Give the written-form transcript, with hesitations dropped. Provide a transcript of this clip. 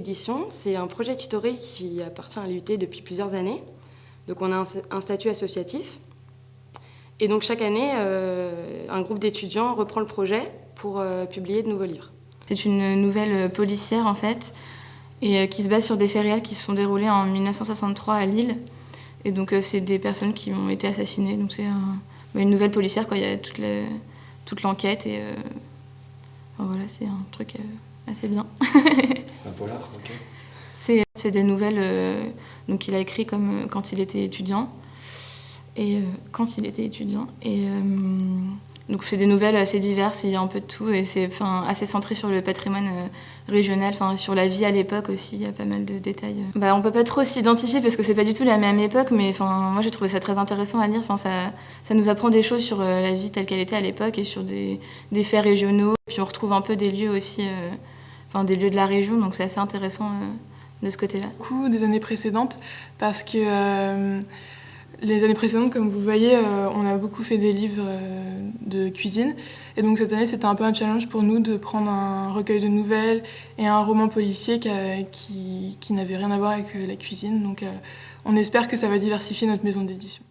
d'édition, c'est un projet tutoré qui appartient à l'UT depuis plusieurs années. Donc on a un statut associatif. Et donc chaque année, un groupe d'étudiants reprend le projet pour publier de nouveaux livres. C'est une nouvelle policière en fait, et qui se base sur des faits réels qui se sont déroulés en 1963 à Lille. Et donc c'est des personnes qui ont été assassinées. Donc c'est une nouvelle policière, quoi. Il y a toute l'enquête et voilà, c'est un truc assez bien. C'est un polar, ok. C'est des nouvelles donc il a écrit comme quand il était étudiant. Donc c'est des nouvelles assez diverses, il y a un peu de tout et c'est assez centré sur le patrimoine régional, sur la vie à l'époque aussi, il y a pas mal de détails. On peut pas trop s'identifier parce que c'est pas du tout la même époque, mais moi j'ai trouvé ça très intéressant à lire. Ça nous apprend des choses sur la vie telle qu'elle était à l'époque et sur des faits régionaux. Puis on retrouve un peu des lieux aussi, des lieux de la région, donc c'est assez intéressant de ce côté-là. Beaucoup des années précédentes parce que les années précédentes, comme vous le voyez, on a beaucoup fait des livres de cuisine. Et donc cette année, c'était un peu un challenge pour nous de prendre un recueil de nouvelles et un roman policier qui n'avait rien à voir avec la cuisine. Donc on espère que ça va diversifier notre maison d'édition.